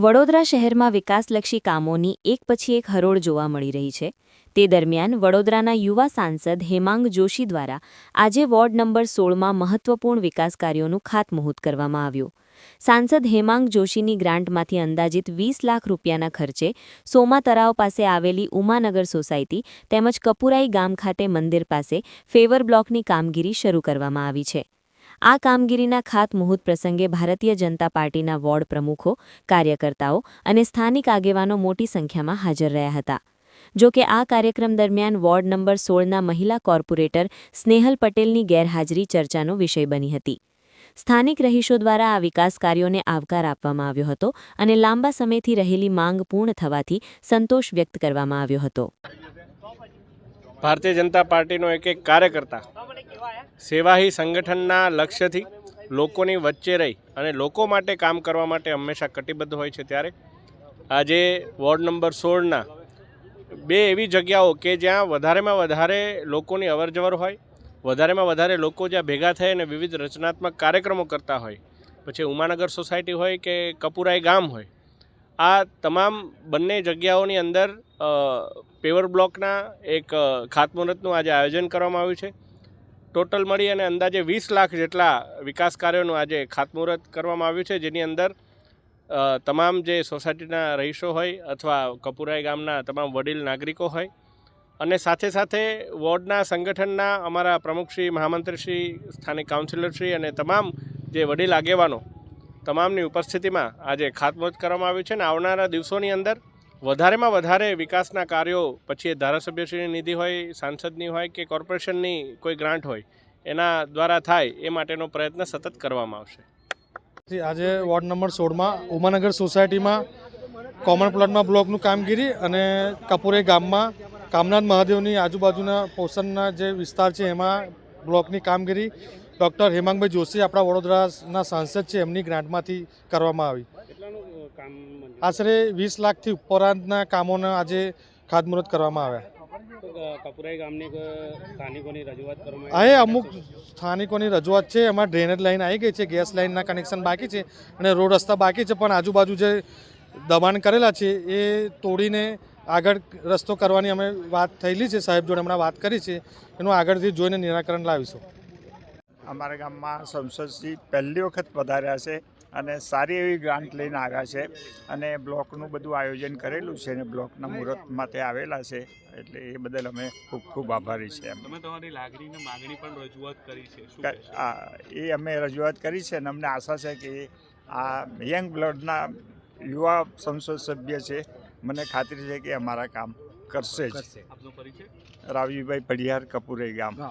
વડોદરા શહેરમાં વિકાસલક્ષી કામોની એક પછી એક હરોળ જોવા મળી રહી છે। તે દરમિયાન વડોદરાના યુવા સાંસદ હેમાંગ જોશી દ્વારા આજે વોર્ડ નંબર 16માં મહત્વપૂર્ણ વિકાસ કાર્યોનું ખાતમુહૂર્ત કરવામાં આવ્યું। સાંસદ હેમાંગ જોશીની ગ્રાન્ટમાંથી અંદાજિત 20 લાખ રૂપિયાના ખર્ચે સોમા તળાવ પાસે આવેલી ઉમાનગર સોસાયટી તેમજ કપુરાઈ ગામ ખાતે મંદિર પાસે ફેવર બ્લોકની કામગીરી શરૂ કરવામાં આવી છે। આ કામગીરીના ખાતમુહૂર્ત પ્રસંગે ભારતીય જનતા પાર્ટીના વોર્ડ પ્રમુખો, કાર્યકર્તાઓ અને સ્થાનિક આગેવાનો મોટી સંખ્યામાં હાજર રહ્યા હતા। જો કે આ કાર્યક્રમ દરમિયાન વોર્ડ નંબર 16ના મહિલા કોર્પોરેટર સ્નેહલ પટેલની ગેરહાજરી ચર્ચાનો વિષય બની હતી। સ્થાનિક રહીશો દ્વારા આ વિકાસ કાર્યોને આવકાર આપવામાં આવ્યો હતો અને લાંબા સમયથી રહેલી માંગ પૂર્ણ થવાથી સંતોષ વ્યક્ત કરવામાં આવ્યો હતો। ભારતીય જનતા પાર્ટીનો એક કાર્યકર્તા સેવાહી સંગઠનના લક્ષ્યથી લોકોની વચ્ચે રહી અને લોકો માટે કામ કરવા માટે હંમેશા કટિબદ્ધ હોય છે। ત્યારે આજે વોર્ડ નંબર 16ના બે એવી જગ્યાઓ કે જ્યાં વધારેમાં વધારે લોકોની અવરજવર હોય, વધારેમાં વધારે લોકો જ્યાં ભેગા થઈ અને વિવિધ રચનાત્મક કાર્યક્રમો કરતા હોય, પછી ઉમાનગર સોસાયટી હોય કે કપુરાઈ ગામ હોય, આ તમામ બંને જગ્યાઓની અંદર પેવર બ્લોકના એક ખાતમુહૂર્તનું આજે આયોજન કરવામાં આવ્યું છે। ટોટલ મળી અને અંદાજે 20 લાખ જેટલા વિકાસ કાર્યોનું આજે ખાતમુહૂર્ત કરવામાં આવ્યું છે, જેની અંદર તમામ જે સોસાયટીના રહીશો હોય અથવા કપુરાઈ ગામના તમામ વડીલ નાગરિકો હોય અને સાથે સાથે વોર્ડના સંગઠનના અમારા પ્રમુખશ્રી, મહામંત્રીશ્રી, સ્થાનિક કાઉન્સિલરશ્રી અને તમામ જે વડીલ આગેવાનો તમામની ઉપસ્થિતિમાં આજે ખાતમુહૂર્ત કરવામાં આવ્યું છે। અને આવનારા દિવસોની અંદર વધારેમાં વધારે વિકાસના કાર્યો, પછી એ ધારાસભ્યશ્રીની નિધિ હોય, સાંસદની હોય કે કોર્પોરેશનની કોઈ ગ્રાન્ટ હોય, એના દ્વારા થાય એ માટેનો પ્રયત્ન સતત કરવામાં આવશે। આજે વોર્ડ નંબર 16માં ઉમાનગર સોસાયટીમાં કોમન પ્લોટમાં બ્લોકનું કામગીરી અને કપુરાઈ ગામમાં કામનાથ મહાદેવની આજુબાજુના પોષણના જે વિસ્તાર છે એમાં બ્લોકની કામગીરી ડૉક્ટર હેમાંગભાઈ જોશી, આપણા વડોદરાના સાંસદ છે, એમની ગ્રાન્ટમાંથી કરવામાં આવી। આશરે 20 લાખથી ઉપરાંતના કામોના આજે ખાતમુહૂર્ત કરવામાં આવ્યા। કપુરાઈ ગામની સ્થાનિકોની રજૂઆત કરવામાં હા, અમુક સ્થાનિકોની રજૂઆત છે, એમાં ડ્રેનેજ લાઈન આવી ગઈ છે, ગેસ લાઈનના કનેક્શન બાકી છે અને રોડ રસ્તા બાકી છે, પણ આજુબાજુ જે દબાણ કરેલા છે એ તોડીને આગળ રસ્તો કરવાની અમે વાત થયેલી છે, સાહેબ જોડે હમણાં વાત કરી છે, એનું આગળથી જોઈને નિરાકરણ લાવીશું। અમારા ગામમાં સંસદશ્રી પહેલી વખત પધાર્યા છે અને સારી એવી ગ્રાન્ટ લઈને આવ્યા છે અને બ્લોકનું બધું આયોજન કરેલું છે અને બ્લોકના મુહૂર્ત માટે આવેલા છે, એટલે એ બદલ અમે ખૂબ ખૂબ આભારી છે। તમે તમારી લાગણીને માગણી પણ રજૂઆત કરી છે, એ અમે રજૂઆત કરી છે અને અમને આશા છે કે આ યંગ બ્લડના યુવા સંસદ સભ્ય છે, મને ખાતરી છે કે અમારા કામ કરશે જ। આપનો પરિચય? રાવજીભાઈ પડિયાર, કપુરાઈ ગામ।